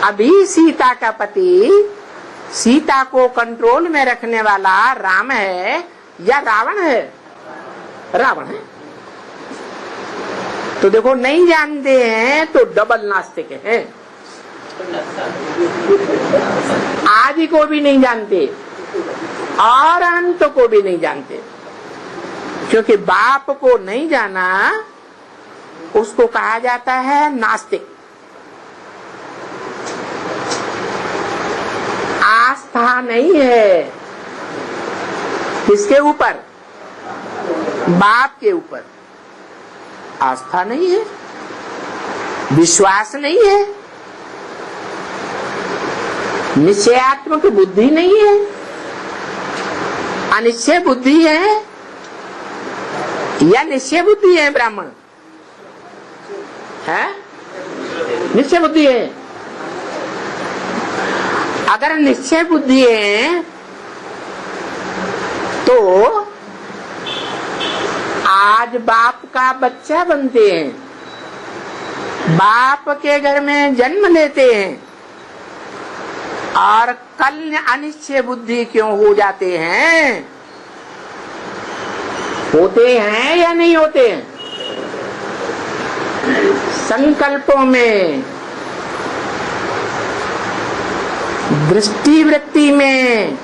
अभी सीता का पति सीता को कंट्रोल में रखने वाला राम है या रावण है? रावण है। तो देखो, नहीं जानते हैं तो डबल नास्तिक हैं। आदि को भी नहीं जानते और अंत को भी नहीं जानते, क्योंकि बाप को नहीं जाना उसको कहा जाता है नास्तिक। आस्था नहीं है किसके ऊपर? बाप के ऊपर आस्था नहीं है, विश्वास नहीं है, निश्चयात्मक बुद्धि नहीं है, अनिश्चय बुद्धि है या निश्चय बुद्धि है? ब्राह्मण है, निश्चय बुद्धि है। अगर निश्चय बुद्धि है तो आज बाप का बच्चा बनते हैं, बाप के घर में जन्म लेते हैं, और कल अनिश्चय बुद्धि क्यों हो जाते हैं? होते हैं या नहीं होते हैं? संकल्पों में, दृष्टि वृत्ति में,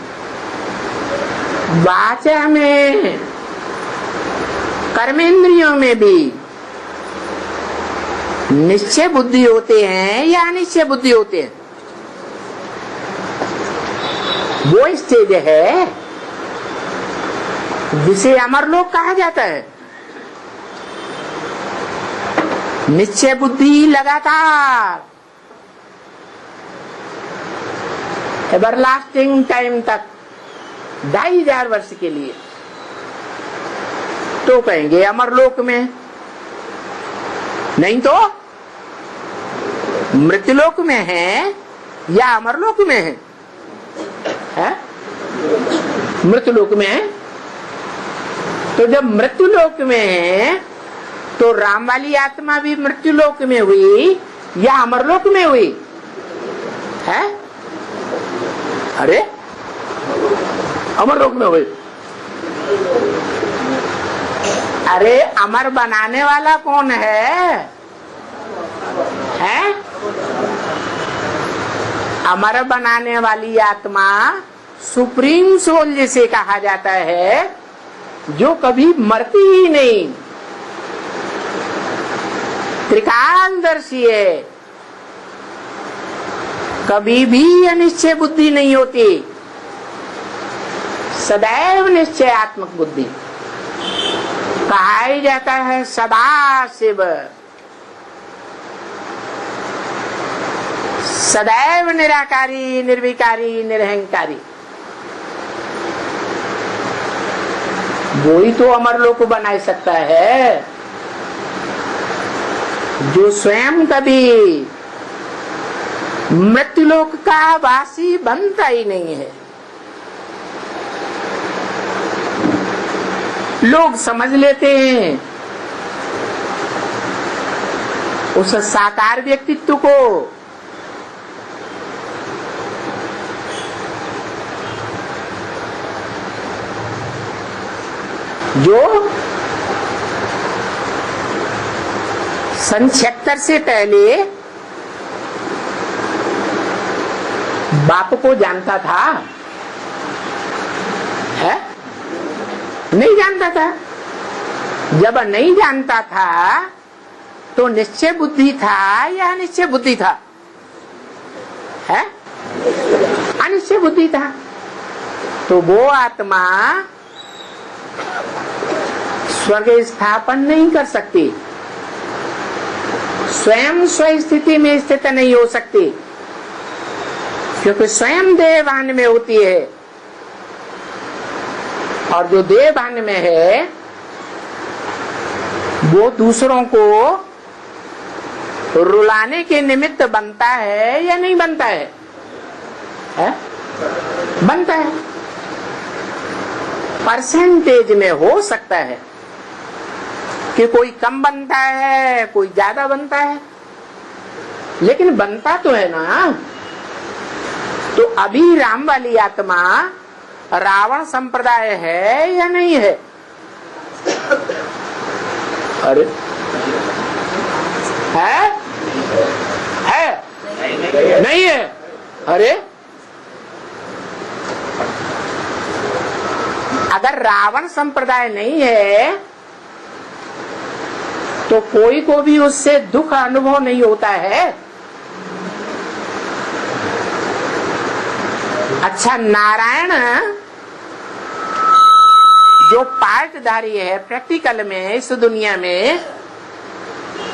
वाचा में, कर्मेंद्रियों में भी निश्चय बुद्धि होते हैं या अनिश्चय बुद्धि होते हैं? वो स्टेज है जिसे अमरलोक कहा जाता है। निश्चय बुद्धि लगातार एवरलास्टिंग टाइम तक 2500 वर्ष के लिए, तो कहेंगे अमरलोक में, नहीं तो मृत्युलोक में है या अमरलोक में है? मृत्युलोक में है। तो जब मृत्युलोक में है तो राम वाली आत्मा भी मृत्युलोक में हुई या अमरलोक में हुई है? अरे अमरलोक में हुई। अरे अमर बनाने वाला कौन है? हैं? अमर बनाने वाली आत्मा सुप्रीम सोल जिसे कहा जाता है, जो कभी मरती ही नहीं, त्रिकालदर्शी है, कभी भी अनिश्चय बुद्धि नहीं होती, सदैव निश्चयात्मक बुद्धि। कहा ही जाता है सदा शिव, सदैव निराकारी, निर्विकारी, निरहंकारी। वो ही तो अमरलोक बना सकता है, जो स्वयं कभी मृत्युलोक का वासी बनता ही नहीं है। लोग समझ लेते हैं उस साकार व्यक्तित्व को, जो सन 76 से पहले बाप को जानता था, है? नहीं जानता था। जब नहीं जानता था तो निश्चय बुद्धि था या अनिश्चय बुद्धि था? है? अनिश्चय बुद्धि था। तो वो आत्मा स्वर्ग स्थापन नहीं कर सकती, स्वयं स्वस्थिति में स्थित नहीं हो सकती, क्योंकि स्वयं देहभान में होती है, और जो देहभान में है वो दूसरों को रुलाने के निमित्त बनता है या नहीं बनता है? है? बनता है। परसेंटेज में हो सकता है कि कोई कम बनता है, कोई ज्यादा बनता है, लेकिन बनता तो है ना। तो अभी राम वाली आत्मा रावण संप्रदाय है या नहीं है? अरे है? नहीं है? अरे अगर रावण संप्रदाय नहीं है तो कोई को भी उससे दुख अनुभव नहीं होता है। अच्छा, नारायण जो पार्टधारी है प्रैक्टिकल में इस दुनिया में,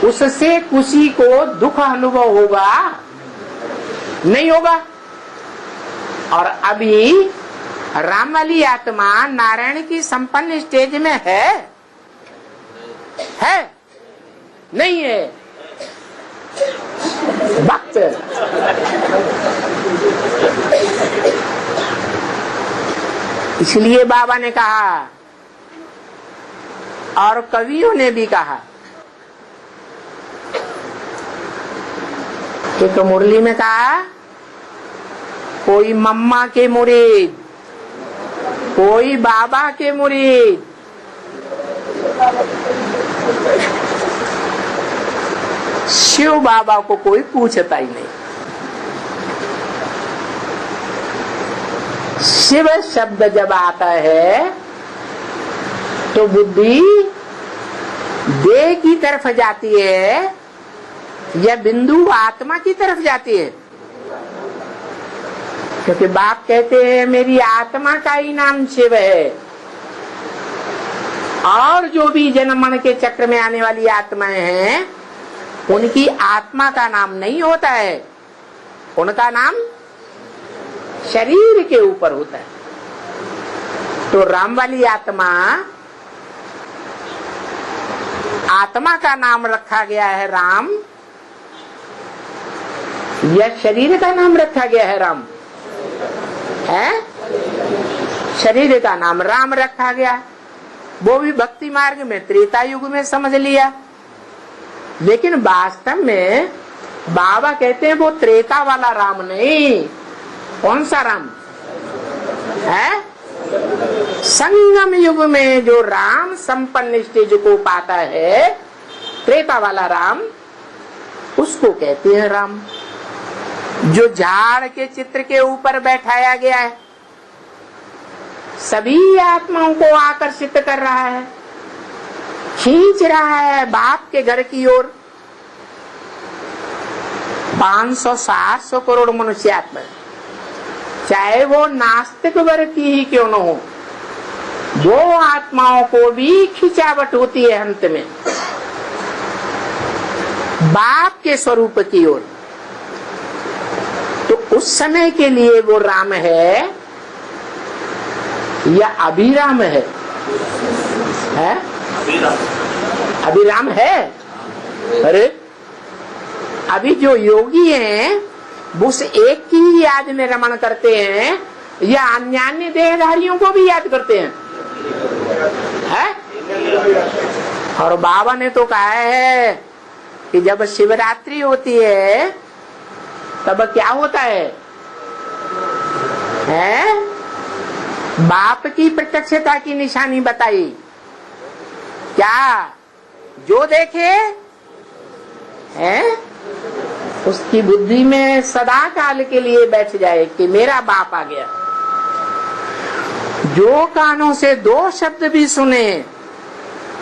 उससे किसी को दुख अनुभव होगा? नहीं होगा। और अभी राम वाली आत्मा नारायण की संपन्न स्टेज में है नहीं है? भक्त इसलिए बाबा ने कहा और कवियों ने भी कहा, एक मुरली में कहा, कोई मम्मा के मुरीद, कोई बाबा के मुरीद, शिव बाबा को कोई पूछता ही नहीं। शिव शब्द जब आता है तो बुद्धि देह की तरफ जाती है या बिंदु आत्मा की तरफ जाती है? क्योंकि बाप कहते हैं मेरी आत्मा का ही नाम शिव है, और जो भी जन्म मरण के चक्र में आने वाली आत्माएं हैं उनकी आत्मा का नाम नहीं होता है, उनका नाम शरीर के ऊपर होता है। तो राम वाली आत्मा का नाम रखा गया है राम, या शरीर का नाम रखा गया है राम? है शरीर का नाम राम रखा गया। वो भी भक्ति मार्ग में त्रेता युग में समझ लिया, लेकिन वास्तव में बाबा कहते हैं वो त्रेता वाला राम नहीं। कौन सा राम है? संगम युग में जो राम संपन्न स्टेज को पाता है, त्रेता वाला राम, उसको कहते हैं राम। जो झाड़ के चित्र के ऊपर बैठाया गया है, सभी आत्माओं को आकर्षित कर रहा है, खींच रहा है बाप के घर की ओर। 500-700 करोड़ मनुष्य आत्मा, चाहे वो नास्तिक वर्ग की ही क्यों न हो, वो आत्माओं को भी खिंचावट होती है अंत में बाप के स्वरूप की ओर। तो उस समय के लिए वो राम है या अभिराम है? अभिराम है। अरे अभी जो योगी हैं वो उस एक की ही याद में रमण करते हैं या अन्य देहधारियों को भी याद करते हैं? और बाबा ने तो कहा है कि जब शिवरात्रि होती है तब क्या होता है? बाप की प्रत्यक्षता की निशानी बताई। क्या? जो देखे उसकी बुद्धि में सदा काल के लिए बैठ जाए कि मेरा बाप आ गया। जो कानों से 2 शब्द भी सुने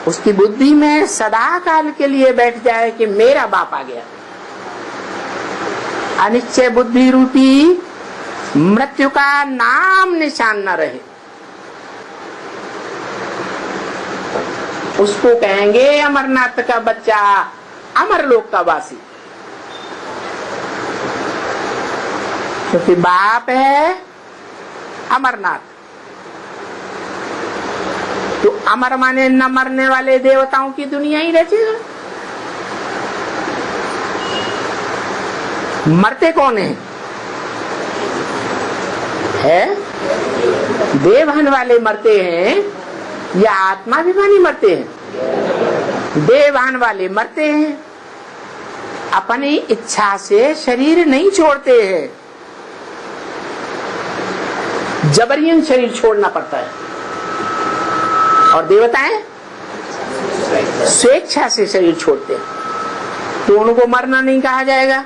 उसकी बुद्धि में सदा काल के लिए बैठ जाए कि मेरा बाप आ गया। अनिश्चय बुद्धि रूपी मृत्यु का नाम निशान न रहे, उसको कहेंगे अमरनाथ का बच्चा, अमरलोक का वासी। क्योंकि बाप है अमरनाथ। तो अमर माने न मरने वाले देवताओं की दुनिया ही रचेगा। मरते कौन है? देवहन वाले मरते हैं या आत्माभिमानी मरते हैं? देवहन वाले मरते हैं। अपनी इच्छा से शरीर नहीं छोड़ते हैं, जबरियन शरीर छोड़ना पड़ता है। और देवताएं स्वेच्छा से शरीर छोड़ते हैं, तो उनको मरना नहीं कहा जाएगा।